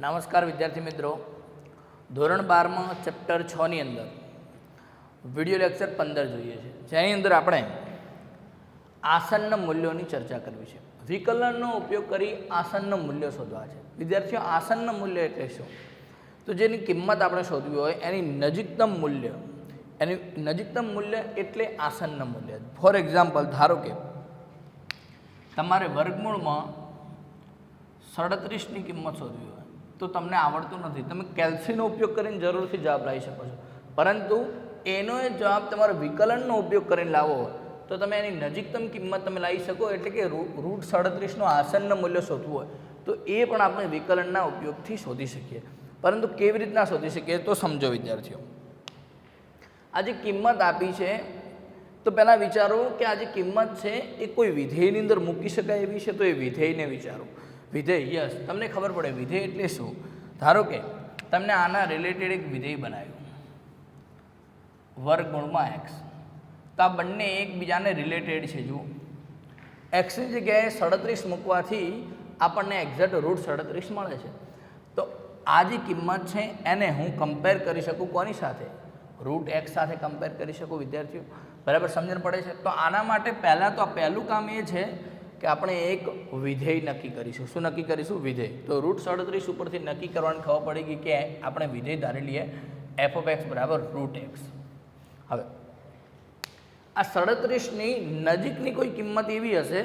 નમસ્કાર વિદ્યાર્થી મિત્રો, ધોરણ 12માં ચેપ્ટર 6 ની અંદર વિડિયો લેક્ચર 15 જોઈએ છે, જેની અંદર આપણે આસન્ન મૂલ્યોની ચર્ચા કરવી છે. વિકલનનો ઉપયોગ કરી આસન્ન મૂલ્યો શોધવા છે. વિદ્યાર્થીઓ, આસન્ન મૂલ્ય એટલે શું? તો જેની કિંમત આપણે શોધવી હોય એની નજીકતમ મૂલ્ય એટલે આસન્ન મૂલ્ય. ફોર એક્ઝામ્પલ, ધારો કે તમારે વર્ગમૂળમાં 37ની કિંમત શોધવી હોય તો તમને આવડતું નથી, તમે કેલ્સીનો ઉપયોગ કરીને જરૂરથી જવાબ લાવી શકો છો, પરંતુ એનો એ જવાબ તમારે વિકલનનો ઉપયોગ કરીને લાવો હોય તો તમે એની નજીકતમ કિંમત તમે લાવી શકો. એટલે કે રૂટ 37નું આસન્ન મૂલ્ય શોધવું હોય તો એ પણ આપણે વિકલનના ઉપયોગથી શોધી શકીએ. પરંતુ કેવી રીતના શોધી શકીએ તો સમજો વિદ્યાર્થીઓ. આ જે કિંમત આપી છે તો પહેલાં વિચારો કે આ જે કિંમત છે એ કોઈ વિધેયની અંદર મૂકી શકાય એવી છે, તો એ વિધેયને વિચારો. વિધેય, યસ, તમને ખબર પડે વિધેય એટલે શું. ધારો કે તમને આના રિલેટેડ એક વિધેય બનાવ્યું વર્ગમૂળમાં એક્સ, તો આ બંને એકબીજાને રિલેટેડ છે. જુઓ, એક્સની જગ્યાએ 37 મૂકવાથી આપણને એક્ઝેક્ટ રૂટ 37 મળે છે. તો આ જે કિંમત છે એને હું કમ્પેર કરી શકું કોની સાથે? રૂટ એક્સ સાથે કમ્પેર કરી શકું. વિદ્યાર્થીઓ, બરાબર સમજણ પડે છે? તો આના માટે પહેલાં તો પહેલું કામ એ છે કે આપણે એક વિધેય નક્કી કરીશું. શું નક્કી કરીશું? વિધેય. તો રૂટ 37 ઉપરથી નક્કી કરવાની ખબર પડી ગઈ કે આપણે વિધેય ધારી લઈએ એફ ઓફ એક્સ બરાબર રૂટ એક્સ. હવે આ 37ની નજીકની કોઈ કિંમત એવી હશે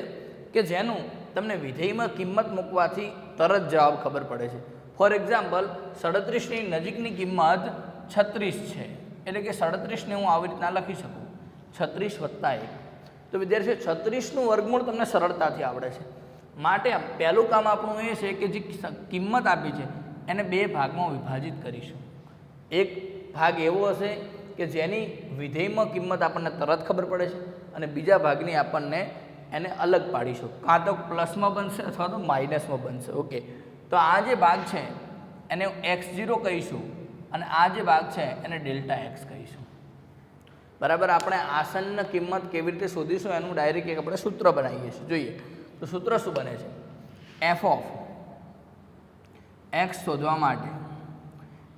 કે જેનું તમને વિધેયમાં કિંમત મૂકવાથી તરત જવાબ ખબર પડે છે. ફોર એક્ઝામ્પલ, 37ની નજીકની કિંમત 36 છે, એટલે કે 37ને હું આવી રીતના લખી શકું 36 + 1. તો વિદ્યાર્થીઓ, 36નું વર્ગમૂળ તમને સરળતાથી આવડે છે. માટે પહેલું કામ આપણું એ છે કે જે કિંમત આપી છે એને બે ભાગમાં વિભાજિત કરીશું. એક ભાગ એવો હશે કે જેની વિધેયમાં કિંમત આપણને તરત ખબર પડે છે, અને બીજા ભાગની આપણને એને અલગ પાડીશું, કાં તો પ્લસમાં બનશે અથવા તો માઇનસમાં બનશે. ઓકે, તો આ જે ભાગ છે એને x0 કહીશું અને આ જે ભાગ છે એને ડેલ્ટા એક્સ કહીશું. બરાબર. આપણે આસન્ન કિંમત કેવી રીતે શોધીશું એનું ડાયરેક્ટ એક આપણે સૂત્ર બનાવીએ છીએ. જોઈએ તો સૂત્ર શું બને છે? એફ ઓફ એક્સ શોધવા માટે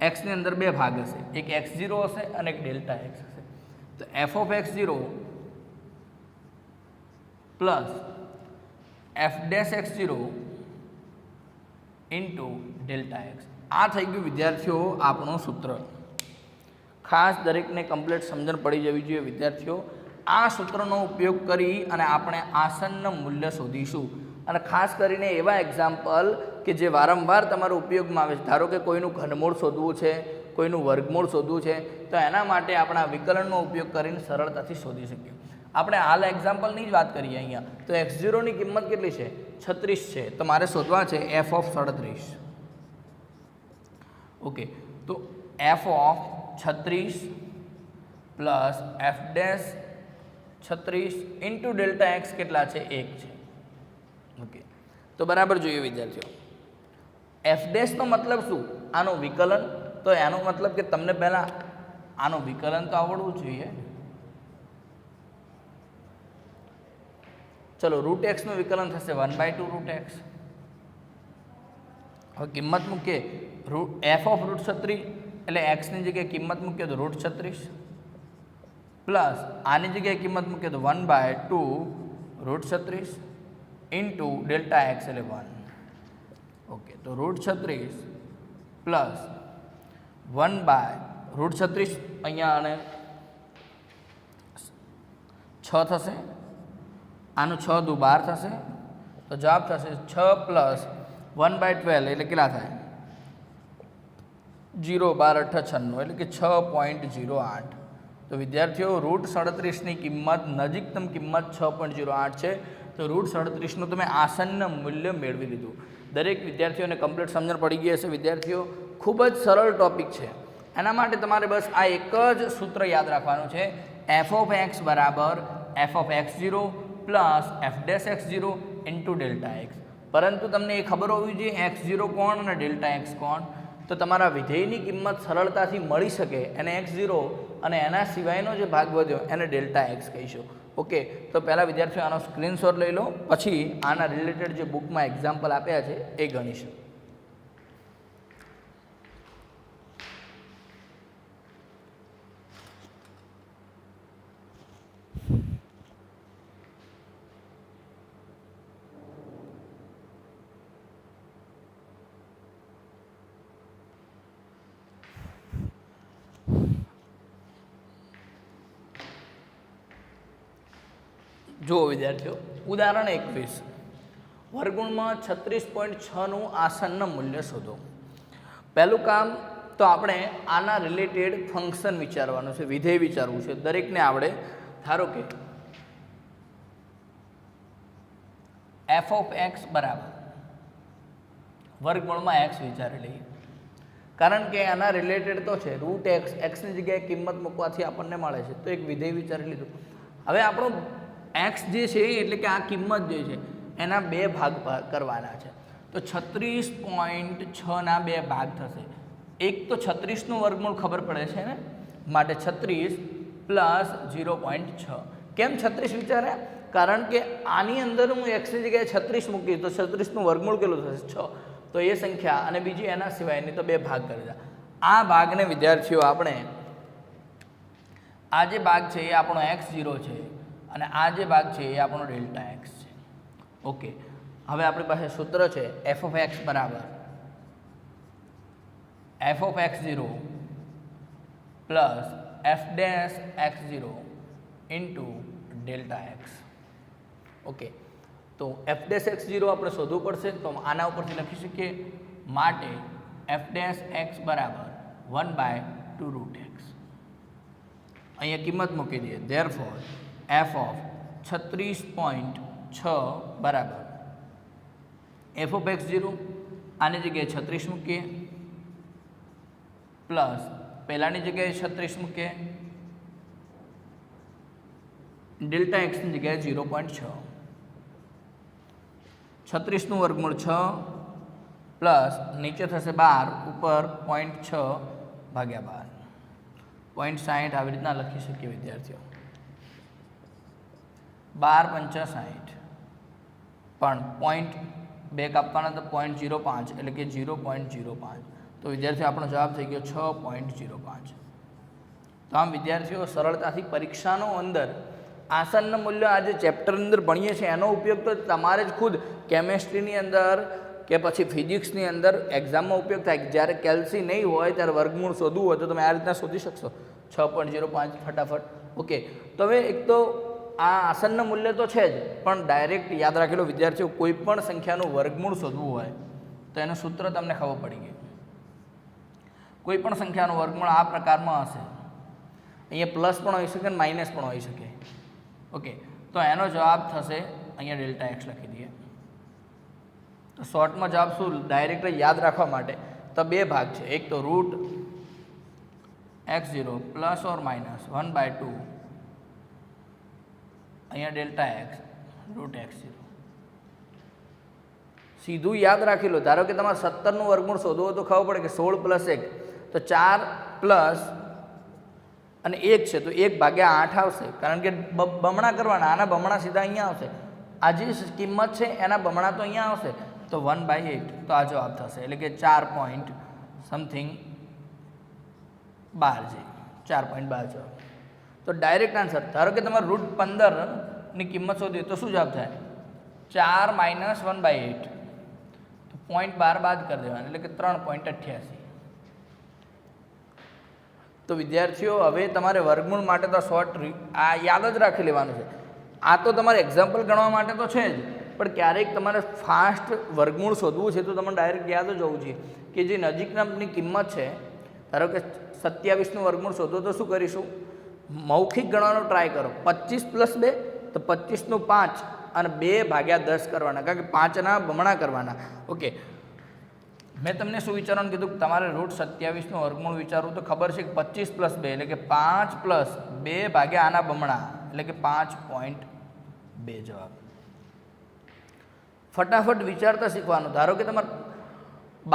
એક્સની અંદર બે ભાગ હશે, એક x0 હશે અને એક ડેલ્ટા એક્સ હશે. તો F of x0 plus F dash x0 into delta x. આ થઈ ગયું વિદ્યાર્થીઓ આપણું સૂત્ર. ખાસ દરેકને કમ્પ્લીટ સમજણ પડી જવી જોઈએ વિદ્યાર્થીઓ. આ સૂત્રનો ઉપયોગ કરી અને આપણે આસન્ન મૂલ્ય શોધીશું. અને ખાસ કરીને એવા એક્ઝામ્પલ કે જે વારંવાર તમારા ઉપયોગમાં આવે છે. ધારો કે કોઈનું ઘનમૂળ શોધવું છે, કોઈનું વર્ગમૂળ શોધવું છે, તો એના માટે આપણા વિકલનનો ઉપયોગ કરીને સરળતાથી શોધી શકીએ. આપણે હાલ એક્ઝામ્પલની જ વાત કરીએ અહીંયા. તો x0ની કિંમત કેટલી છે? 36 છે. તો મારે શોધવા છે એફ ઓફ 37. ઓકે, તો F of 36 plus F dash 36 into delta x કેટલા છે? 1 છે. ઓકે, તો બરાબર જોઈએ વિદ્યાર્થીઓ. એફ ડેશનો મતલબ શું? આનું વિકલન. તો એનો મતલબ કે તમને પહેલાં આનું વિકલન તો આવડવું જોઈએ. ચલો, રૂટ એક્સનું વિકલન થશે 1/2 રૂટ એક્સ. હવે કિંમત મૂકીએ એફ ઓફ રૂટ 36, એટલે એક્સની જગ્યાએ કિંમત મૂકીએ તો રૂટ 36 પ્લસ આની જગ્યાએ કિંમત મૂકીએ તો 1/2 રૂટ 36 ઇન્ટુ ડેલ્ટા એક્સ એટલે 1. ઓકે, તો રૂટ 36 પ્લસ 1/√36 અહીંયા અને 6 થશે, આનું 6 દુ 12 થશે, તો જવાબ થશે 6 પ્લસ 1/12 એટલે કેટલા થાય? 0 12 8 96, એટલે કે 6.08. તો વિદ્યાર્થીઓ, રૂટ 37ની કિંમત નજીકતમ કિંમત 6.08 છે. તો રૂટ 37નું તમે આસન્ન મૂલ્ય મેળવી લીધું. દરેક વિદ્યાર્થીઓને કમ્પ્લીટ સમજણ પડી ગઈ હશે. વિદ્યાર્થીઓ, ખૂબ જ સરળ ટોપિક છે. એના માટે તમારે બસ આ એક જ સૂત્ર યાદ રાખવાનું છે. એફ ઓફ એક્સ બરાબર F of x0 plus F dash x0 into delta x. પરંતુ તમને એ ખબર હોવી જોઈએ x0 કોણ અને ડેલ્ટા એક્સ કોણ. તો તમારા વિધેયની કિંમત સરળતાથી મળી શકે એને x0 અને એના સિવાયનો જે ભાગ વધ્યો એને ડેલ્ટા એક્સ કહીશું. ઓકે, તો પહેલાં વિદ્યાર્થીઓ આનો સ્ક્રીનશોટ લઈ લો, પછી આના રિલેટેડ જે બુકમાં એક્ઝામ્પલ આપ્યા છે એ ગણીશું. જુઓ વિદ્યાર્થીઓ, ઉદાહરણ 21, વર્ગમૂળમાં 36.6નું આસન્ન મૂલ્ય શોધો. પહેલું કામ તો આપણે આના રિલેટેડ ફંક્શન વિચારવાનું છે, વિધેય વિચારવું છે. દરેકને આવડે. ધારો કે f ઓફ x બરાબર વર્ગમૂળમાં x વિચારી લઈએ, કારણ કે આના રિલેટેડ તો છે. રૂટ એક્સ, એક્સની જગ્યાએ કિંમત મૂકવાથી આપણને મળે છે, તો એક વિધેય વિચારી લીધું. હવે આપણો એક્સ જે છે એટલે કે આ કિંમત જે છે એના બે ભાગ કરવાના છે. તો 36.6ના બે ભાગ થશે. એક તો 36નું વર્ગમૂળ ખબર પડે છે ને, માટે 36 પ્લસ 0.6. કેમ 36 વિચાર્યા? કારણ કે આની અંદર હું એક્સની જગ્યાએ 36 મૂકીશ તો 36નું વર્ગમૂળ કેટલું થશે? 6. તો એ સંખ્યા અને બીજી એના સિવાયની તો બે ભાગ કરી દે. આ ભાગને વિદ્યાર્થીઓ આપણે, આ જે ભાગ છે એ આપણો x0 છે અને આ જે ભાગ છે એ આપણો ડેલ્ટા x છે. ઓકે, હવે આપણી પાસે સૂત્ર છે f ઓફ x બરાબર f of x0 plus f dash x0 into delta x. Okay, તો f ડેશ x0 આપણે શોધવું પડશે, તો આના ઉપરથી લખી શકીએ. માટે f ડેશ x બરાબર 1/2 રૂટ x. અહીંયા કિંમત મૂકી દઈએ. ધેરફોર f ઓફ 36.6 બરાબર f ઓફ x0, આની જગ્યાએ 36 મૂકીએ, પ્લસ પહેલાંની જગ્યાએ 36 મૂકીએ, ડેલ્ટા એક્સની જગ્યાએ 0.6. 36નું વર્ગમૂળ 6 પ્લસ નીચે થશે 12, ઉપર 0.6 ભાગ્યા 12, 0.60 આવી રીતના લખી શકીએ વિદ્યાર્થીઓ. 12 × 60, પણ 0.2 કાપવાના તો 0.05 એટલે કે 0.05. તો વિદ્યાર્થીઓ આપણો જવાબ થઈ ગયો 6.05. તો આમ વિદ્યાર્થીઓ સરળતાથી પરીક્ષાનો અંદર આસન્ન મૂલ્ય આ જે ચેપ્ટરની અંદર ભણીએ છીએ એનો ઉપયોગ તો તમારે જ ખુદ કેમેસ્ટ્રીની અંદર કે પછી ફિઝિક્સની અંદર એક્ઝામમાં ઉપયોગ થાય. જ્યારે કેલ્સી નહીં હોય ત્યારે વર્ગમૂળ શોધવું હોય તો તમે આ રીતના શોધી શકશો 6.05 ફટાફટ. ઓકે, તો હવે એક તો આ આસન્ન મૂલ્ય તો છે જ, પણ ડાયરેક્ટ યાદ રાખેલો વિદ્યાર્થીઓ, કોઈ પણ સંખ્યાનું વર્ગમૂળ શોધવું હોય તો એનું સૂત્ર તમને ખબર પડી ગયું. કોઈ પણ સંખ્યાનું વર્ગમૂળ આ પ્રકારમાં હશે. અહીંયા પ્લસ પણ હોઈ શકે અને માઇનસ પણ હોઈ શકે. ઓકે, તો એનો જવાબ થશે, અહીંયા ડેલ્ટા એક્સ લખી દઈએ. તો શોર્ટમાં જવાબ શું? ડાયરેક્ટ યાદ રાખવા માટે તો બે ભાગ છે. એક તો route x0 plus or minus 1/2, અહીંયા ડેલ્ટા એક્સ રૂટ x0. સીધું યાદ રાખી લો. ધારો કે તમારે 17નું વર્ગમૂળ શોધવું હોય તો ખબર પડે કે 16 પ્લસ 1 તો 4 પ્લસ અને 1 છે તો 1/8 આવશે, કારણ કે બમણા કરવાના. આના બમણા સીધા અહીંયા આવશે. આ જે કિંમત છે એના બમણા તો અહીંયા આવશે, તો 1/8. તો આ જવાબ થશે, એટલે કે 4 સમથિંગ 12 છે, 4.12 જવાબ. તો ડાયરેક્ટ આન્સર. ધારો કે તમારે રૂટ 15ની કિંમત શોધીએ તો શું જવાબ થાય? 4 - 1/8, તો 0.12 બાદ કરી દેવાનું, એટલે કે 3.88. તો વિદ્યાર્થીઓ હવે તમારે વર્ગમૂળ માટે તો શોર્ટ આ યાદ જ રાખી લેવાનું છે. આ તો તમારે એક્ઝામ્પલ ગણવા માટે તો છે જ, પણ ક્યારેક તમારે ફાસ્ટ વર્ગમૂળ શોધવું છે તો તમારે ડાયરેક્ટ યાદ જ હોવું જોઈએ કે જે નજીકનાની કિંમત છે. ધારો કે 27નું વર્ગમૂળ શોધો તો શું કરીશું? મૌખિક ગણવાનો ટ્રાય કરો. 25 + 2 તો 25નું 5 અને 2/10 કરવાના, કારણ કે 5ના બમણા કરવાના. ઓકે, મેં તમને શું વિચારવાનું કીધું? તમારે રૂટ 27નું વર્ગમૂળ વિચારવું તો ખબર છે કે 25 + 2 એટલે કે 5 + 2 ભાગ્યા આના બમણા એટલે કે 5.2 જવાબ. ફટાફટ વિચારતા શીખવાનું. ધારો કે તમારે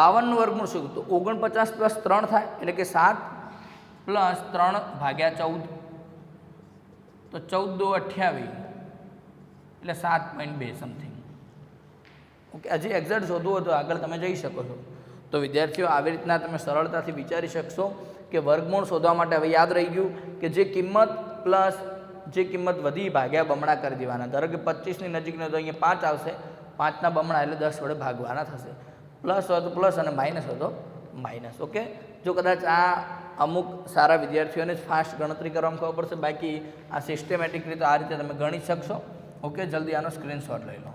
52નું વર્ગમૂળ શું તો 49 + 3 થાય એટલે કે 7 + 3/14, તો 14 × 2 = 28 એટલે 7.2 સમથિંગ. ઓકે, હજી એક્ઝેક્ટ શોધવું હોય તો આગળ તમે જઈ શકો છો. તો વિદ્યાર્થીઓ આવી રીતના તમે સરળતાથી વિચારી શકશો કે વર્ગમૂળ શોધવા માટે હવે યાદ રહી ગયું કે જે કિંમત પ્લસ જે કિંમત વધી ભાગ્યા બમણા કરી દેવાના. ધારો કે 25ની નજીકનો તો અહીંયા 5 આવશે, 5ના બમણા એટલે 10 વડે ભાગવાના થશે. પ્લસ હોય તો પ્લસ અને માઇનસ હોય તો માઇનસ. ઓકે, જો કદાચ આ અમુક સારા વિદ્યાર્થીઓને જ ફાસ્ટ ગણતરી કરવામાં ખબર પડશે, બાકી આ સિસ્ટેમેટિક રીતે આ રીતે તમે ગણી શકશો. ઓકે, જલ્દી આનો સ્ક્રીનશોટ લઈ લો.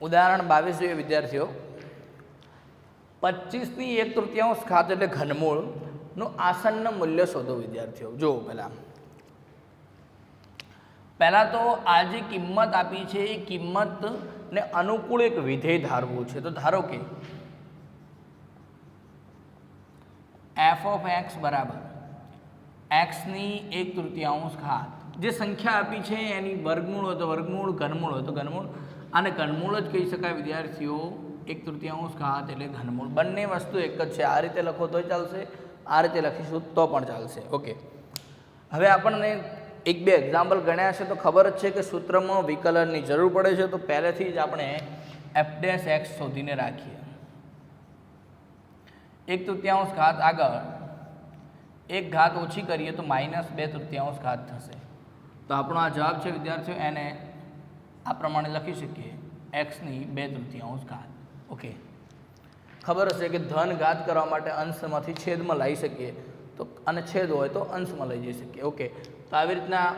ઉદાહરણ 22 જોઈએ વિદ્યાર્થીઓ. 25ની 1/3 ઘાત એટલે ઘનમૂળનું આસન્ન મૂલ્ય શોધો વિદ્યાર્થીઓ. જો પહેલા તો આ જે કિંમત આપી છે એ કિંમતને અનુકૂળ એક વિધેય ધારવું છે. તો ધારો કે f ઓફ x બરાબર xની 1/3 ઘાત, જે સંખ્યા આપી છે એની વર્ગમૂળ હોય તો વર્ગમૂળ, ઘનમૂળ હોય તો ઘનમૂળ, અને ઘનમૂળ જ કહી શકાય વિદ્યાર્થીઓ. 1/3 ઘાત એટલે ઘનમૂળ. બંને વસ્તુ એક જ છે. આ રીતે લખો તોય ચાલશે, આ રીતે લખીશું તો પણ ચાલશે. ઓકે, હવે આપણને એક બે એક્ઝામ્પલ ગણ્યા છે તો ખબર જ છે કે સૂત્રમાં વિકલનની જરૂર પડે છે. તો પહેલેથી જ આપણે f' શોધીને રાખીએ. 1/3 ઘાત આગળ એક ઘાત ઓછી કરીએ તો -2/3 ઘાત થશે. તો આપણો આ જવાબ છે વિદ્યાર્થીઓ. એને આ પ્રમાણે લખી શકીએ, xની 2/3 ઘાત. ઓકે, ખબર હશે કે ધન ઘાત કરવા માટે અંશમાંથી છેદમાં લાવી શકીએ તો, અને છેદ હોય તો અંશમાં લઈ જઈ શકીએ. ઓકે, તો આવી રીતના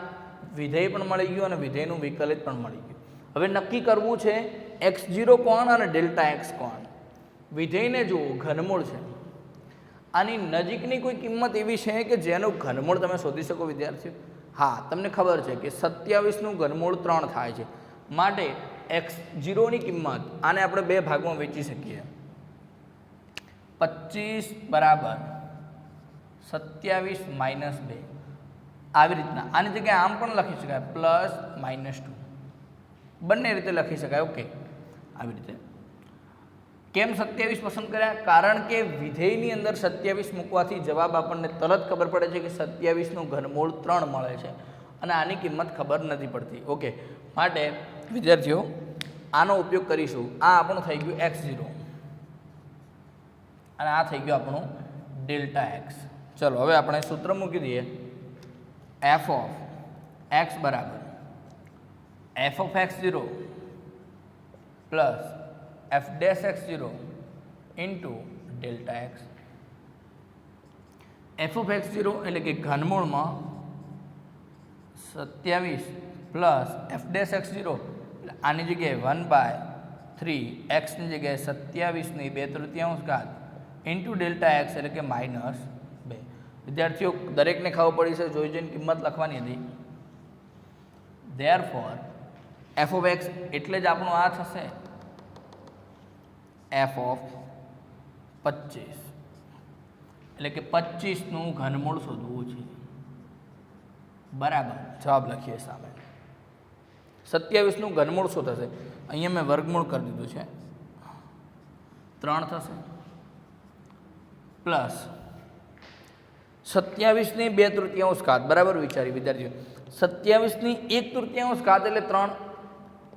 વિધેય પણ મળી ગયું અને વિધેયનું વિકલિત પણ મળી ગયું. હવે નક્કી કરવું છે x0 કોણ અને Δx કોણ. વિધેયને જુઓ, ઘનમૂળ છે. આની નજીકની કોઈ કિંમત એવી છે કે જેનું ઘનમૂળ તમે શોધી શકો વિદ્યાર્થીઓ? હા, તમને ખબર છે કે 27નું ઘનમૂળ 3 થાય છે. માટે x0ની કિંમત આને આપણે બે ભાગમાં વેચી શકીએ. 25 બરાબર 27 માઇનસ 2. આવી રીતના આની જગ્યાએ આમ પણ લખી શકાય, +-2. બંને રીતે લખી શકાય. ઓકે, આવી રીતે. કેમ 27 પસંદ કર્યા? કારણ કે વિધેયની અંદર 27 મૂકવાથી જવાબ આપણને તરત ખબર પડે છે કે 27નું ઘનમૂળ 3 મળે છે અને આની કિંમત ખબર નથી પડતી. ઓકે, માટે વિદ્યાર્થીઓ આનો ઉપયોગ કરીશું. આ આપણું થઈ ગયું x0 અને આ થઈ ગયું આપણું Δx. ચલો હવે આપણે સૂત્ર મૂકી દઈએ. f ઓફ x બરાબર f of x0 plus f' into Δx. f of x0 એટલે કે ઘનમૂળમાં 27 પ્લસ f' x0, આની જગ્યાએ 1/3, xની જગ્યાએ 27ની 2/3 ઘાત ઇન્ટુ Δx એટલે કે -2. વિદ્યાર્થીઓ દરેકને ખબર પડી છે, જોઈ જોઈને કિંમત લખવાની હતી. ધેરફોર f ઓફ x એટલે જ આપણું આ થશે f ઓફ 25, એટલે કે 25નું ઘનમૂળ શોધવું છે. બરાબર, જવાબ લખીએ સામે. 27નું ઘનમૂળ શું થશે? અહીંયા મેં વર્ગમૂળ કરી દીધું છે, 3 થશે, પ્લસ 27ની 2/3 ઘાત. બરાબર વિચારી વિદ્યાર્થીઓ, 27ની 1/3 ઘાત એટલે 3,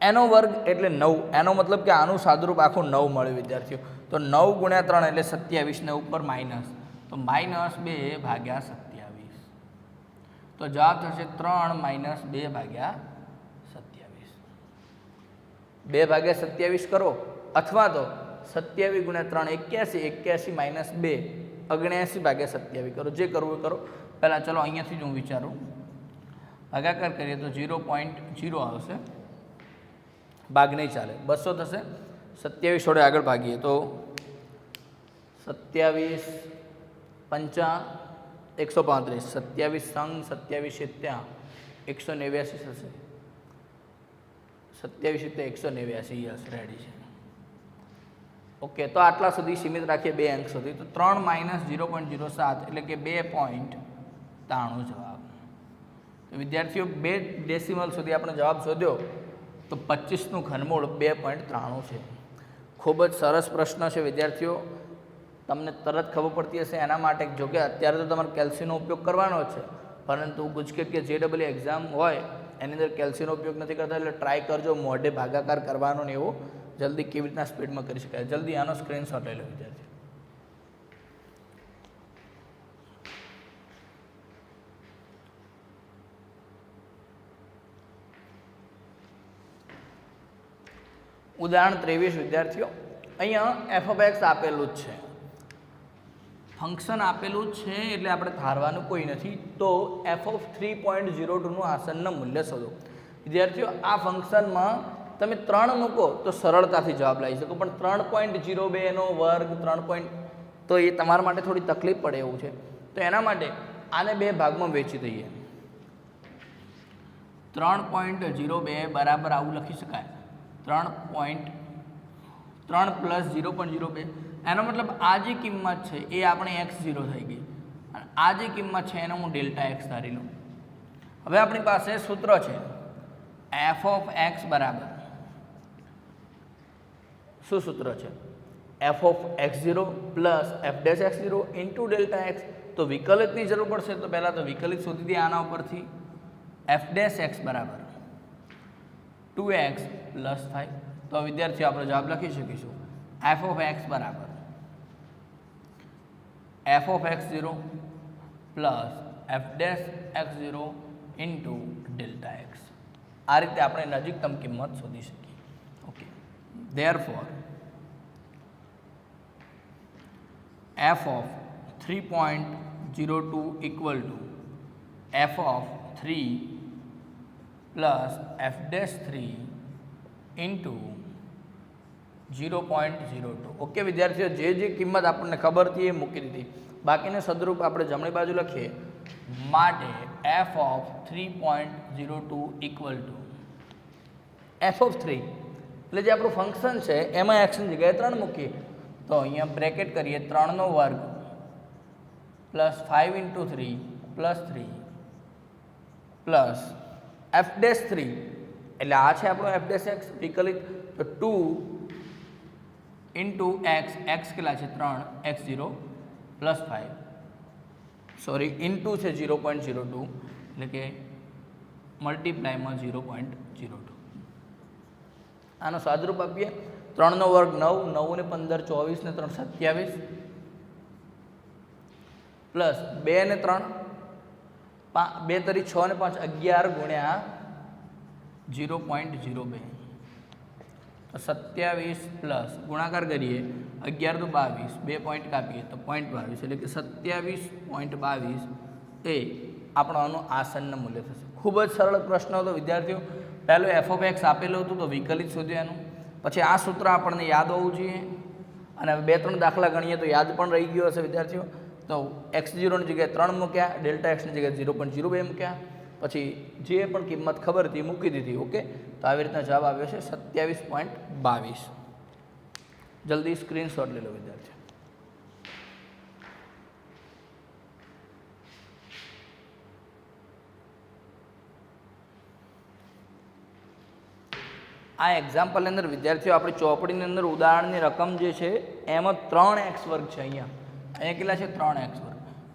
એનો વર્ગ એટલે 9. એનો મતલબ કે આનું સાદુરૂપ આખું 9 મળ્યું વિદ્યાર્થીઓ. તો 9 ગુણ્યા 3 એટલે 27 ને ઉપર માઇનસ, તો -2/27. તો જવાબ થશે 3 - 2/27. 2/27 કરો, અથવા તો 27 ગુણ્યા 3 81, 81 - 2 79/27 કરો. જે કરવું એ કરો. પહેલાં ચલો અહીંયાથી જ હું વિચારું. ભાગાકાર કરીએ તો 0.0 આવશે, ભાગ નહીં ચાલે, 200 થશે. 27 જોડે આગળ ભાગીએ તો 27 5 135, 27 સંગ 27 7 189 થશે. 27 7 189, યસ રેડી છે. ઓકે, તો આટલા સુધી સીમિત રાખીએ, 2 અંક સુધી. તો 3 - 0.07 એટલે કે 2.93 જવાબ. તો વિદ્યાર્થીઓ 2 ડેસિમલ સુધી આપણે જવાબ શોધ્યો તો 25નું ઘનમૂળ 2.93 છે. ખૂબ જ સરસ પ્રશ્ન છે વિદ્યાર્થીઓ. તમને તરત ખબર પડતી હશે એના માટે. જોકે અત્યારે તો તમારે કેલ્સીનો ઉપયોગ કરવાનો છે, પરંતુ ગુજકેટ કે JEE એક્ઝામ હોય એની અંદર કેલ્સીનો ઉપયોગ નથી કરતા, એટલે ટ્રાય કરજો મોઢે ભાગાકાર કરવાનો ને એવું જલ્દી કેવી રીતના સ્પીડમાં કરી શકાય. જલ્દી આનો સ્ક્રીનશોટ લઈ લો વિદ્યાર્થી. ઉદાહરણ 23 વિદ્યાર્થીઓ. અહીંયા f ઓફ x આપેલું જ છે. ફંક્શન આપેલું છે એટલે આપણે ધારવાનું કોઈ નથી. તો f(3.02) નું આસન્ન મૂલ્ય શોધો. વિદ્યાર્થીઓ, આ ફંક્શનમાં તમે 3 મૂકો તો સરળતાથી જવાબ લાવી શકો, પણ 3.02 નો વર્ગ 3. તો એ તમારા માટે થોડી તકલીફ પડે એવું છે. તો એના માટે આને 2 ભાગમાં વહેંચી દઈએ. 3.02 બરાબર આવું લખી શકાય, 3 + 0.02. એનો મતલબ આ જે કિંમત છે એ આપણે x0 થઈ ગઈ, અને આ જે કિંમત છે એને હું Δx ધારી લઉં. હવે આપણી પાસે સૂત્ર છે f(x) બરાબર, શું સૂત્ર છે? f(x0) + f'(x0) * Δx. તો વિકલિતની જરૂર પડશે, તો પહેલાં તો વિકલિત શોધી દઈએ આના ઉપરથી. f'(x) બરાબર 2x પ્લસ થાય. તો વિદ્યાર્થીઓ આપણે જવાબ લખી શકીશું f(x) બરાબર f(x0) પ્લસ f'(x0) * Δx. આ રીતે આપણે નજીકતમ કિંમત શોધી શકીએ. Okay, therefore f(3.02) = f(3) plus f'(3) * 0.02. Okay વિદ્યાર્થીઓ, જે કિંમત આપણને ખબર હતી એ મૂકી દીધી. બાકીનું સદરૂપ આપણે જમણી બાજુ લખીએ. માટે f(3.02) = f(3) એટલે જે આપણું ફંક્શન છે એમાં એક્સની જગ્યાએ 3 મૂકીએ. તો અહીંયા બ્રેકેટ કરીએ, 3 નો વર્ગ પ્લસ 5 × 3 પ્લસ 3 પ્લસ f'(3) એટલે આ છે આપણો f'(x) વિકલિત. તો 2 × x, x કેટલા છે 3, x0 પ્લસ 5, સોરી ઇન્ટુ છે 0.02, એટલે કે મલ્ટીપ્લાયમાં 0.02. આનો સાદરૂપ આપીએ. 3 નો વર્ગ 9, 9 ને 15 24 ને 3 27 પ્લસ 2 ને 3 2 તરી 6 ને 5 11 ગુણ્યા 0.02. તો 27 પ્લસ ગુણાકાર કરીએ, 11 તો 22, 2 પોઈન્ટ કાપીએ તો 0.22, એટલે કે 27.22 એ આપણું આસન્ન મૂલ્ય થશે. ખૂબ જ સરળ પ્રશ્ન હતો વિદ્યાર્થીઓ. પહેલું f(x) આપેલું હતું તો વિકલિત શોધ્યાનું, પછી આ સૂત્ર આપણને યાદ હોવું જોઈએ, અને 2-3 દાખલા ગણીએ તો યાદ પણ રહી ગયો હશે વિદ્યાર્થીઓ. તો x0 ની જગ્યાએ 3 મૂક્યા, Δx ની જગ્યાએ 0.02 મૂક્યા, પછી જે પણ કિંમત ખબર હતી એ મૂકી દીધી. ઓકે, તો આવી રીતના જવાબ આવ્યો છે 27.22. જલ્દી સ્ક્રીનશોટ લઈ લો વિદ્યાર્થીઓ. આ એક્ઝામ્પલની અંદર વિદ્યાર્થીઓ આપણી ચોપડીની અંદર ઉદાહરણની રકમ જે છે એમાં 3x² છે. અહીંયા કેટલા છે 3x².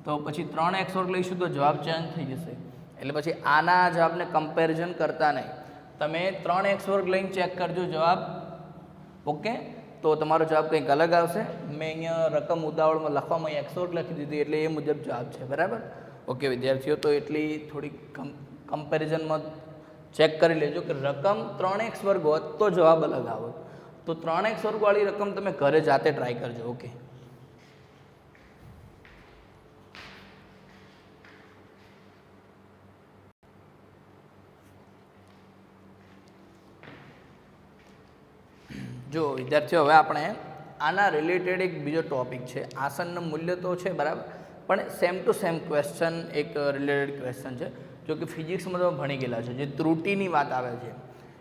તો પછી 3x² લઈશું તો જવાબ ચેન્જ થઈ જશે. એટલે પછી આના જવાબને કમ્પેરિઝન કરતા નહીં, તમે 3x² લઈને ચેક કરજો જવાબ. ઓકે, તો તમારો જવાબ કંઈક અલગ આવશે. મેં અહીંયા રકમ ઉદાહરણમાં લખવામાં x² લખી દીધી એટલે એ મુજબ જવાબ છે. બરાબર? ઓકે વિદ્યાર્થીઓ, તો એટલી થોડી કમ્પેરિઝનમાં ચેક કરી લેજો કે રકમ 3x² હોત તો જવાબ અલગ આવત. તો 3x² વાળી રકમ તમે ઘરે જાતે ટ્રાય કરજો. ઓકે, જો વિદ્યાર્થીઓ, હવે આપણે આના રિલેટેડ એક બીજો ટોપિક છે. આસન્ન મૂલ્ય તો છે બરાબર, પણ સેમ ટુ સેમ ક્વેશ્ચન એક રિલેટેડ ક્વેશ્ચન છે, જો કે ફિઝિક્સમાં તમે ભણી ગયેલા છે. જે ત્રુટિની વાત આવે છે,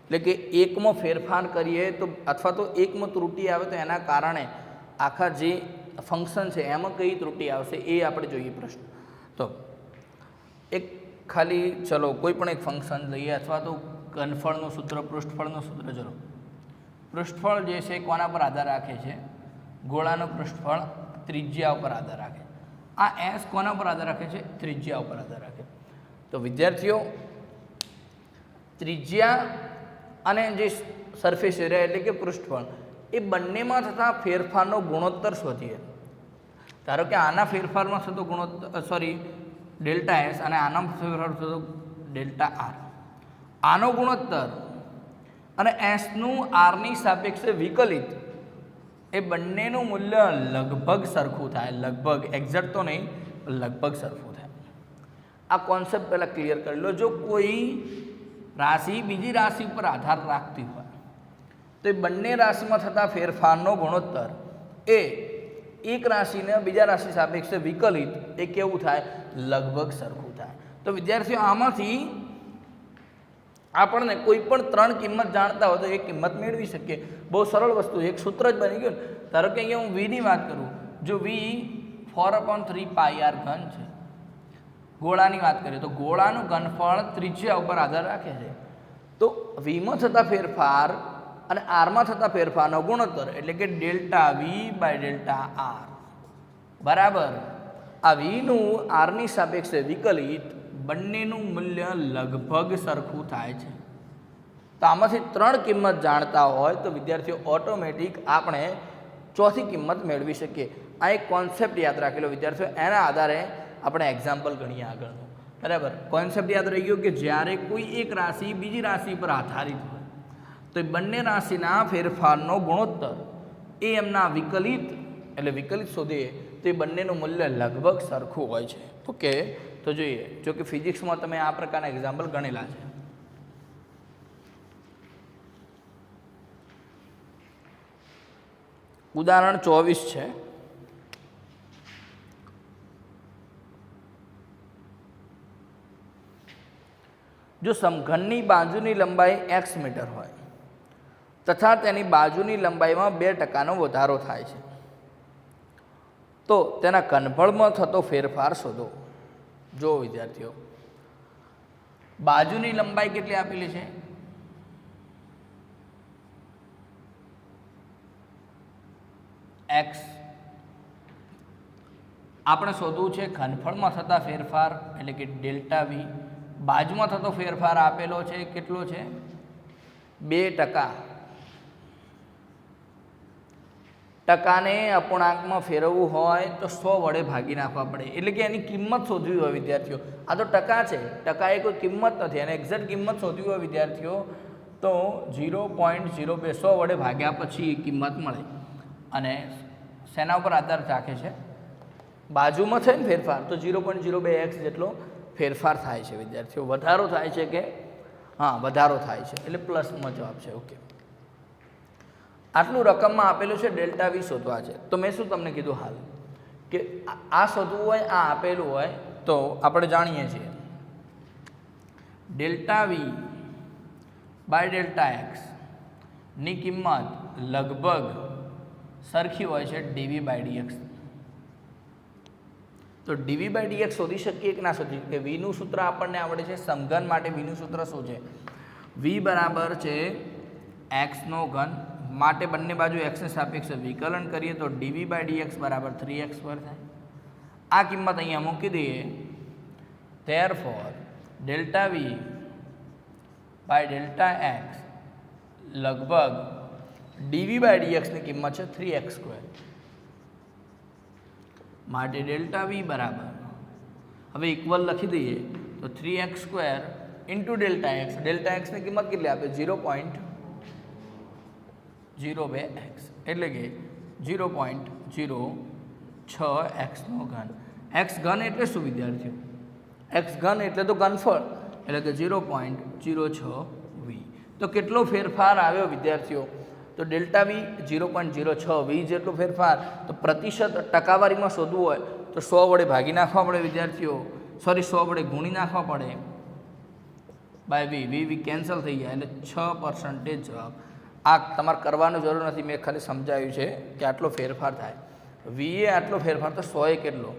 એટલે કે એકમાં ફેરફાર કરીએ તો અથવા તો એકમાં ત્રુટિ આવે તો એના કારણે આખા જે ફંક્શન છે એમાં કઈ ત્રુટિ આવશે એ આપણે જોઈએ પ્રશ્ન. તો એક ખાલી ચલો કોઈ પણ એક ફંક્શન લઈએ, અથવા તો ઘનફળનું સૂત્ર, પૃષ્ઠફળનું સૂત્ર. ચલો, પૃષ્ઠફળ જે છે કોના પર આધાર રાખે છે? ગોળાનું પૃષ્ઠફળ ત્રિજ્યા ઉપર આધાર રાખે. આ એસ કોના પર આધાર રાખે છે? ત્રિજ્યા ઉપર આધાર રાખે. તો વિદ્યાર્થીઓ, ત્રિજ્યા અને જે સરફેસ એરિયા એટલે કે પૃષ્ઠફળ, એ બંનેમાં થતા ફેરફારનો ગુણોત્તર શોધીએ. ધારો કે આના ફેરફારમાં થતો ગુણોત્તર Δs અને આના ફેરફાર થતો Δr. આનો ગુણોત્તર અને એસનું આરની સાપેક્ષે વિકલિત એ બંનેનું મૂલ્ય લગભગ સરખું થાય, લગભગ એક્ઝેક્ટ તો નહીં, લગભગ સરખું થાય. આ કોન્સેપ્ટ પહેલાં ક્લિયર કરી લો. જો કોઈ રાશિ બીજી રાશિ પર આધાર રાખતી હોય તો એ બંને રાશિમાં થતા ફેરફારનો ગુણોત્તર એ એક રાશિને બીજા રાશિ સાપેક્ષે વિકલિત એ કેવું થાય, લગભગ સરખું થાય. તો વિદ્યાર્થીઓ આમાંથી આપણને કોઈ પણ 3 કિંમત જાણતા હોય તો એ કિંમત મેળવી શકીએ. બહુ સરળ વસ્તુ, એક સૂત્ર જ બની ગયું ને. ધારો કે અહીંયા હું વીની વાત કરું, જો વી 4/3πr ઘન છે. ગોળાની વાત કરીએ તો ગોળાનું ઘનફળ ત્રિજ્યા ઉપર આધાર રાખે છે. તો વીમાં થતા ફેરફાર અને આરમાં થતા ફેરફારનો ગુણોત્તર એટલે કે ΔV/ΔR બરાબર આ વીનું આરની સાપેક્ષે વિકલિત બંનેનું મૂલ્ય લગભગ સરખું થાય છે. તો આમાંથી 3 કિંમત જાણતા હોય તો વિદ્યાર્થીઓ ઓટોમેટિક આપણે ચોથી કિંમત મેળવી શકીએ. આ એક કોન્સેપ્ટ યાદ રાખેલો વિદ્યાર્થીઓ, એના આધારે આપણે એક્ઝામ્પલ ગણીએ આગળનું. બરાબર, કોન્સેપ્ટ યાદ રહી ગયો કે જ્યારે કોઈ એક રાશિ બીજી રાશિ પર આધારિત હોય તો એ બંને રાશિના ફેરફારનો ગુણોત્તર એ એમના વિકલિત એટલે વિકલિત શોધીએ તો એ બંનેનું મૂલ્ય લગભગ સરખું હોય છે. ઓકે, તો જોઈએ. જો કે ફિઝિક્સમાં તમે આ પ્રકારના એક્ઝામ્પલ ગણેલા છે. ઉદાહરણ 24 છે. જો સમઘનની બાજુની લંબાઈ x મીટર હોય તથા તેની બાજુની લંબાઈમાં 2% વધારો થાય છે તો તેના ઘનફળમાં થતો ફેરફાર શોધો. જો વિદ્યાર્થીઓ, બાજુની લંબાઈ કેટલી આપેલી છે? x. આપણે શોધવું છે ઘનફળમાં થતા ફેરફાર એટલે કે ΔV. બાજુમાં થતો ફેરફાર આપેલો છે, કેટલો છે? 2%. ટકાને અપૂર્ણાંકમાં ફેરવવું હોય તો 100 વડે ભાગી નાખવા પડે. એટલે કે એની કિંમત શોધવી હોય વિદ્યાર્થીઓ. આ તો ટકા છે, ટકા એ કોઈ કિંમત નથી. અને એક્ઝેક્ટ કિંમત શોધવી હોય વિદ્યાર્થીઓ તો 0.02 100 વડે ભાગ્યા પછી એ કિંમત મળે. અને શેના ઉપર આધાર રાખે છે? બાજુમાં છે ને ફેરફાર, તો 0.02x જેટલો ફેરફાર થાય છે વિદ્યાર્થીઓ. વધારો થાય છે કે હા, વધારો થાય છે એટલે પ્લસમાં જવાબ છે. ઓકે, આટલું રકમમાં આપેલું છે, ΔV શોધવા છે. તો મેં શું તમને કીધું હાલ કે આ શોધવું હોય, આ આપેલું હોય તો આપણે જાણીએ છીએ ΔV/ΔX ની કિંમત લગભગ સરખી હોય છે dV/dx. તો dV/dx શોધી શકીએ કે ના શોધી શકીએ? વીનું સૂત્ર આપણને આવડે છે. સમઘન માટે વીનું સૂત્ર શું છે? V બરાબર છે x/3 માટે બંને બાજુ x ને સાપેક્ષે વિકલન કરીએ તો dV/dx બરાબર 3x² થાય. આ કિંમત અહીંયા મૂકી દઈએ. Therefore ΔV/ΔX લગભગ dV/dx ની કિંમત છે 3x². માટે ΔV બરાબર, હવે ઇક્વલ લખી દઈએ તો 3x² ઇન્ટુ ΔX. ΔX ની કિંમત કેટલી આપે? 0.02x એટલે કે 0.06x3. x ઘન એટલે શું વિદ્યાર્થીઓ? x ઘન એટલે તો ઘનફળ એટલે કે 0.06v. તો કેટલો ફેરફાર આવ્યો વિદ્યાર્થીઓ? તો ΔV 0.06v જેટલો ફેરફાર. તો પ્રતિશત ટકાવારીમાં શોધવું હોય તો 100 વડે ભાગી નાખવા પડે વિદ્યાર્થીઓ. 100 વડે ગુણી નાખવા પડે બાય v કેન્સલ થઈ જાય એટલે 6% જવાબ. આ તમારે કરવાનું જરૂર નથી, મેં ખાલી સમજાવ્યું છે કે આટલો ફેરફાર થાય. v એ આટલો ફેરફાર તો 100 એ કેટલો?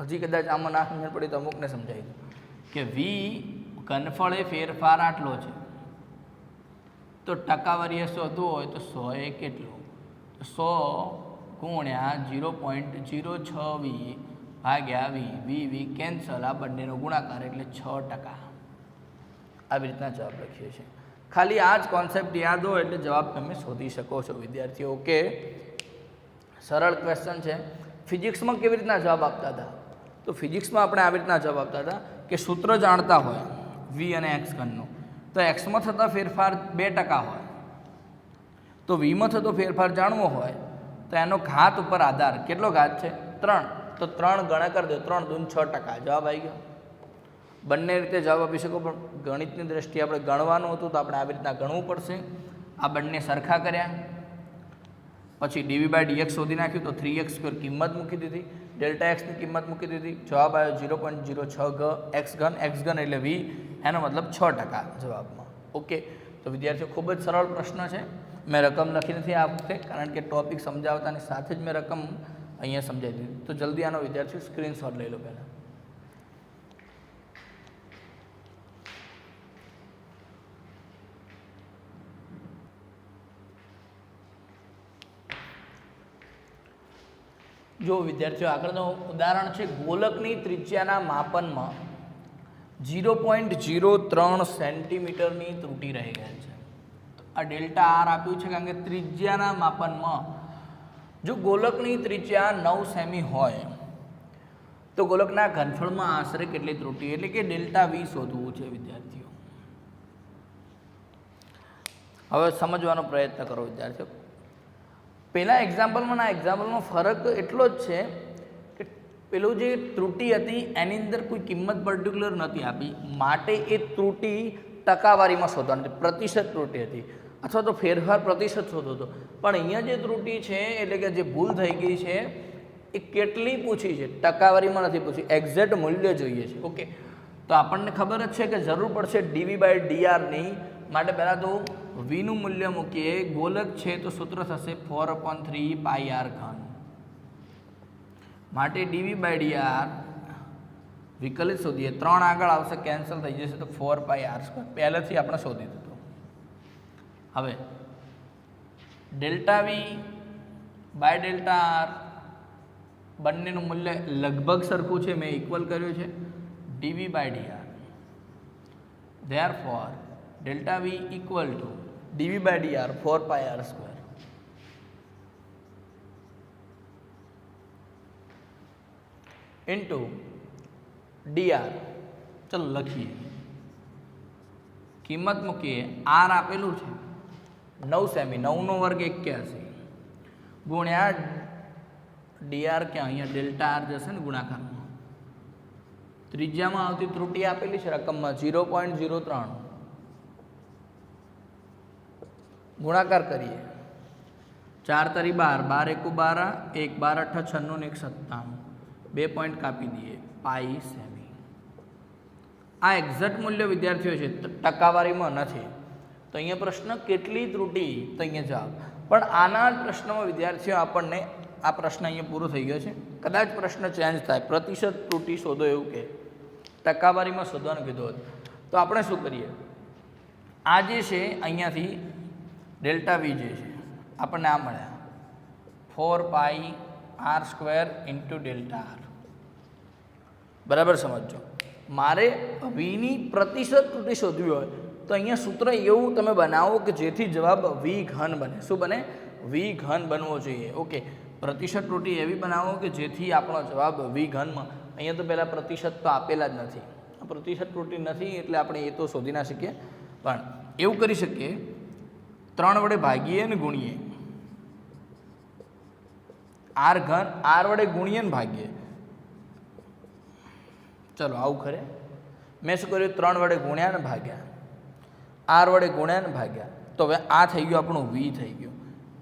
હજી કદાચ આમાં ના સમજ પડી તો અમુકને સમજાવી દઉં કે v ઘનફળ એ ફેરફાર આટલો છે તો ટકાવારી શોધવું હોય તો 100 એ કેટલો? 100 ગુણ્યા 0.06v ભાગ્યા v કેન્સલ, આ બંનેનો ગુણાકાર એટલે 6%. આવી રીતના જવાબ લખીએ છીએ. ખાલી આ જ કોન્સેપ્ટ યાદ હોય એટલે જવાબ તમે શોધી શકો છો વિદ્યાર્થીઓ. ઓકે, સરળ ક્વેશ્ચન છે. ફિઝિક્સમાં કેવી રીતના જવાબ આપતા હતા? તો ફિઝિક્સમાં આપણે આવી રીતના જવાબ આપતા હતા કે સૂત્ર જાણતા હોય v અને x ઘનનું, તો એક્સમાં થતા ફેરફાર 2% હોય તો વીમાં થતો ફેરફાર જાણવો હોય તો એનો ઘાત ઉપર આધાર, કેટલો ઘાત છે 3, તો 3 ગણા કરી દો, 3 દૂન 6%, જવાબ આવી ગયો. બંને રીતે જવાબ આપી શકો, પણ ગણિતની દ્રષ્ટિએ આપણે ગણવાનું હતું તો આપણે આવી રીતના ગણવું પડશે. આ બંને સરખા કર્યા, પછી dv/dx શોધી નાખ્યું તો 3x² કિંમત મૂકી દીધી, ડેલ્ટા એક્સની કિંમત મૂકી દીધી, જવાબ આવ્યો 0.06 x ઘન એટલે v, એનો મતલબ 6% જવાબમાં. ઓકે, તો વિદ્યાર્થીઓ ખૂબ જ સરળ પ્રશ્ન છે. મેં રકમ લખી નથી આ વખતે, કારણ કે ટોપિક સમજાવતાની સાથે જ મેં રકમ અહીંયા સમજાવી દીધી. તો જલ્દી આનો વિદ્યાર્થીઓ સ્ક્રીનશોટ લઈ લો પહેલાં. જો વિદ્યાર્થીઓ આગળનું ઉદાહરણ છે, ગોલકની ત્રિજ્યાના માપનમાં 0.03 સેન્ટીમીટરની ત્રુટિ રહી ગઈ છે. આ ડેલ્ટા આર આપ્યું છે કારણ કે ત્રિજ્યાના માપનમાં જો ગોલકની ત્રિજ્યા 9 સેમી હોય તો ગોલકના ઘનફળમાં આશરે કેટલી ત્રુટિ, એટલે કે ડેલ્ટા વી શોધવું છે વિદ્યાર્થીઓ. હવે સમજવાનો પ્રયત્ન કરો વિદ્યાર્થીઓ. પહેલા એક્ઝામ્પલમાં ના એક્ઝામ્પલમાં ફરક એટલો જ છે કે પેલું જે ત્રુટિ હતી એની અંદર કોઈ કિંમત પર્ટિક્યુલર નથી આપી, માટે એ ત્રુટિ ટકાવારીમાં શોધવાની, પ્રતિશત ત્રુટિ હતી અથવા તો ફેરફાર પ્રતિશત શોધો હતો. પણ અહીંયા જે ત્રુટિ છે એટલે કે જે ભૂલ થઈ ગઈ છે એ કેટલી પૂછી છે, ટકાવારીમાં નથી પૂછી, એક્ઝેક્ટ મૂલ્ય જોઈએ છે. ઓકે, તો આપણને ખબર જ છે કે જરૂર પડશે dv/dr ની, માટે પહેલાં તો વીનું મૂલ્ય મૂકીએ. ગોલક છે તો સૂત્ર થશે 4/3 πr ઘન, માટે dv/dr વિકલિત શોધીએ, 3 આગળ આવશે કેન્સલ થઈ જશે તો 4πr², પહેલેથી આપણે શોધી દીધું. હવે delta V by delta R બંનેનું મૂલ્ય લગભગ સરખું છે, મેં ઇક્વલ કર્યું છે dv/dr. Therefore delta V equal to dv/dr 4πr² into dr. ચલો લખીએ, કિંમત મૂકીએ. આર આપેલું છે 9 સેમી, 9નો વર્ગ 81 ગુણ્યા dr, ક્યાં અહીંયા ડેલ્ટા આર જશે ને ગુણાકારમાં. ત્રિજ્યામાં આવતી ત્રુટિ આપેલી છે રકમમાં 0.03, ગુણાકાર કરીએ. 4 તરી 12, 12 એકુ 12, 1 12 8 96 ને 1 97, 2 પોઈન્ટ કાપી દઈએ, પાઈ સેમી. આ એક્ઝેક્ટ મૂલ્ય વિદ્યાર્થીઓ છે, ટકાવારીમાં નથી. તો અહીંયા પ્રશ્ન કેટલી ત્રુટિ, તો અહીંયા જવાબ. પણ આના પ્રશ્નમાં વિદ્યાર્થીઓ આપણને આ પ્રશ્ન અહીંયા પૂરો થઈ ગયો છે. કદાચ પ્રશ્ન ચેન્જ થાય, પ્રતિશત ત્રુટિ શોધો એવું કે ટકાવારીમાં શોધવાનું કીધું હતું, તો આપણે શું કરીએ, આ જે છે અહીંયાથી ડેલ્ટા વી જે છે આપણને આ મળ્યા 4πr² ઇન્ટુ ડેલ્ટા આર. બરાબર સમજો. મારે વીની પ્રતિશત ત્રુટિ શોધવી હોય તો અહીંયા સૂત્ર એવું તમે બનાવો કે જેથી જવાબ વી ઘન બને. શું બને? વી ઘન બનવો જોઈએ. ઓકે, પ્રતિશત ત્રુટિ એવી બનાવો કે જેથી આપણો જવાબ વી ઘનમાં. અહીંયા તો પહેલાં પ્રતિશત તો આપેલા જ નથી, પ્રતિશત ત્રુટિ નથી એટલે આપણે એ તો શોધી ના શકીએ. પણ એવું કરી શકીએ, 3 વડે ભાગીએ ને ગુણીએ. આર ઘન, આર વડે ગુણીએ ને ભાગીએ. ચલો આવું ખરે. મેં શું કર્યું, 3 વડે ગુણ્યા ને ભાગ્યા, આર વડે ગુણ્યા ને ભાગ્યા. તો હવે આ થઈ ગયું આપણું વી થઈ ગયું,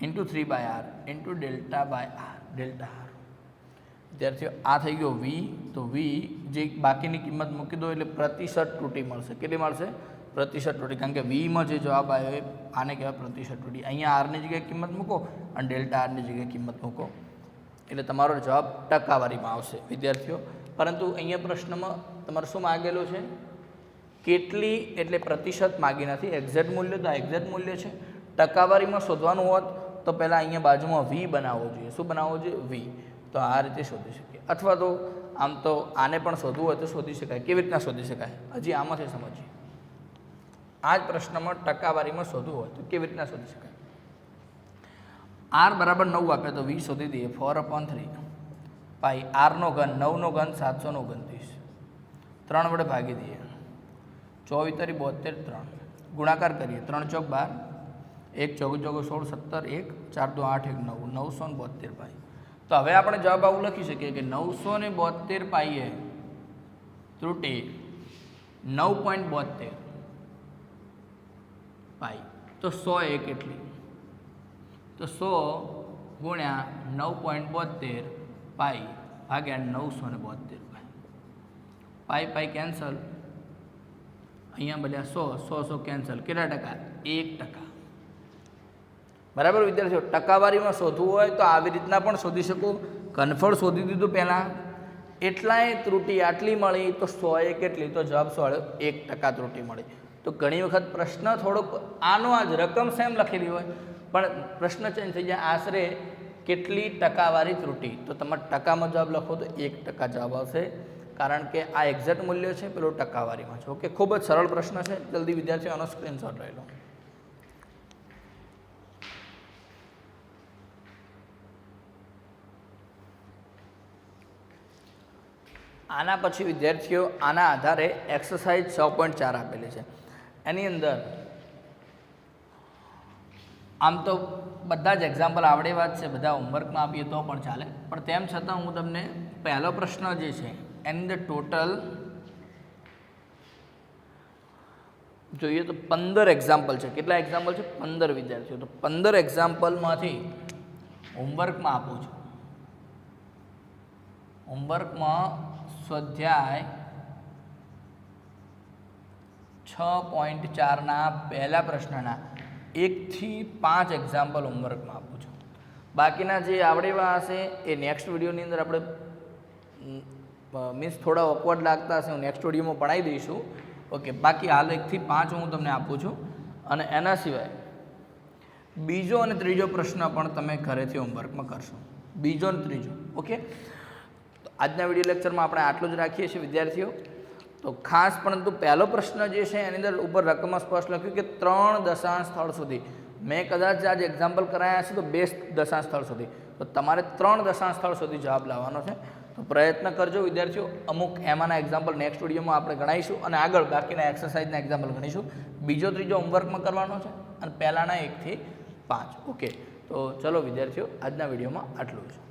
into 3/r into delta by R, delta R. વિદ્યાર્થીઓ આ થઈ ગયો વી. તો વી જે બાકીની કિંમત મૂકી દો એટલે પ્રતિશત ત્રુટિ મળશે. કેટલી મળશે? પ્રતિશત ત્રુટિ. કારણ કે વીમાં જે જવાબ આવ્યો એ આને કહેવાય પ્રતિશત ત્રુટિ. અહીંયા આરની જગ્યાએ કિંમત મૂકો અને ડેલ્ટા આરની જગ્યાએ કિંમત મૂકો એટલે તમારો જવાબ ટકાવારીમાં આવશે વિદ્યાર્થીઓ. પરંતુ અહીંયા પ્રશ્નમાં તમારે શું માગેલું છે? કેટલી એટલે પ્રતિશત માગી નથી, એક્ઝેક્ટ મૂલ્ય તો એક્ઝેક્ટ મૂલ્ય છે. ટકાવારીમાં શોધવાનું હોત તો પહેલાં અહીંયા બાજુમાં વી બનાવવો જોઈએ. શું બનાવવો જોઈએ? વી. તો આ રીતે શોધી શકીએ. અથવા તો આમ તો આને પણ શોધવું હોય તો શોધી શકાય. કેવી રીતના શોધી શકાય હજી આમાંથી સમજીએ. આ જ પ્રશ્નમાં ટકાવારીમાં શોધવું હોય તો કેવી રીતના શોધી શકાય? આર બરાબર 9 આપે તો વી શોધી દઈએ 4/3 પાઈ. આરનો ઘન 9નો ઘન 729, 3 વડે ભાગી દઈએ. 24 તરી 72, 3 ગુણાકાર કરીએ. 3 ચોક 12, 1 × 4 = 16, 17, 1 4 2 8 1 9 972 પાઈ. તો હવે આપણે જવાબ આવું લખી શકીએ કે 972 પાઈએ ત્રુટી 9.72 પાઈ. તો 100 એ કેટલી? તો 100 ગુણ્યા 9.72 પાઈ ભાગ્યા 972 પાઈ. પાઈ પાઈ કેન્સલ, અહીંયા બન્યા 100 કેન્સલ. કેટલા ટકા? 1%. બરાબર વિદ્યાર્થીઓ, ટકાવારીમાં શોધવું હોય તો આવી રીતના પણ શોધી શકો. ઘનફળ શોધી દીધું પહેલાં, એટલાય ત્રુટી આટલી મળી તો 100 એ કેટલી? તો જવાબ શું આવ્યો? 1% ત્રુટી મળી. તો ઘણી વખત પ્રશ્ન થોડોક આનો આ જ રકમ સેમ લખેલી હોય પણ પ્રશ્ન ચેન્જ થઈ જાય, આશરે કેટલી ટકાવારી ત્રુટી? તો તમારે ટકામાં જવાબ લખો તો 1% જવાબ આવશે, કારણ કે આ એક્ઝેક્ટ મૂલ્ય છે, પેલો ટકાવારીમાં છે. ઓકે, ખૂબ જ સરળ પ્રશ્ન છે. જલ્દી વિદ્યાર્થીઓ આનો સ્ક્રીનશોટ લઈ લો. આના પછી વિદ્યાર્થીઓ આના આધારે એક્સરસાઇઝ 6.4 આપેલી છે. એની અંદર આમ તો બધા જ એક્ઝામ્પલ આવડે વાત છે, બધા હોમવર્કમાં આપીએ તો પણ ચાલે, પણ તેમ છતાં હું તમને પહેલો પ્રશ્ન જે છે એની અંદર ટોટલ જોઈએ તો 15 એક્ઝામ્પલ છે. કેટલા એક્ઝામ્પલ છે? 15 વિદ્યાર્થીઓ. તો 15 એક્ઝામ્પલમાંથી હોમવર્કમાં આપું છું. હોમવર્કમાં સ્વાધ્યાય 6.4ના પહેલા પ્રશ્નના 1 થી 5 એક્ઝામ્પલ હોમવર્કમાં આપું છું. બાકીના જે આવડેવા હશે એ નેક્સ્ટ વિડીયોની અંદર આપણે મીન્સ થોડા ઓકવર્ડ લાગતા હશે, હું નેક્સ્ટ વિડીયોમાં ભણાવી દઈશું. ઓકે, બાકી હાલ 1 થી 5 હું તમને આપું છું. અને એના સિવાય બીજો અને ત્રીજો પ્રશ્ન પણ તમે ઘરેથી હોમવર્કમાં કરશો. બીજો અને ત્રીજો. ઓકે, તો આજના વિડીયો લેક્ચરમાં આપણે આટલું જ રાખીએ છીએ વિદ્યાર્થીઓ. તો ખાસ પરંતુ પહેલો પ્રશ્ન જે છે એની અંદર ઉપર રકમમાં સ્પષ્ટ લખ્યું કે 3 દશાંશ સ્થળ સુધી. મેં કદાચ આજે એક્ઝામ્પલ કરાયા છે તો 2 દશાંશ સ્થળ સુધી, તો તમારે 3 દશાંશ સ્થળ સુધી જવાબ લાવવાનો છે. તો પ્રયત્ન કરજો વિદ્યાર્થીઓ. અમુક એમાંના એક્ઝામ્પલ નેક્સ્ટ વિડીયોમાં આપણે ગણાવીશું અને આગળ બાકીના એક્સરસાઇઝના એક્ઝામ્પલ ગણીશું. બીજો ત્રીજો હોમવર્કમાં કરવાનો છે અને પહેલાંના 1 થી 5. ઓકે, તો ચલો વિદ્યાર્થીઓ, આજના વિડીયોમાં આટલું જ.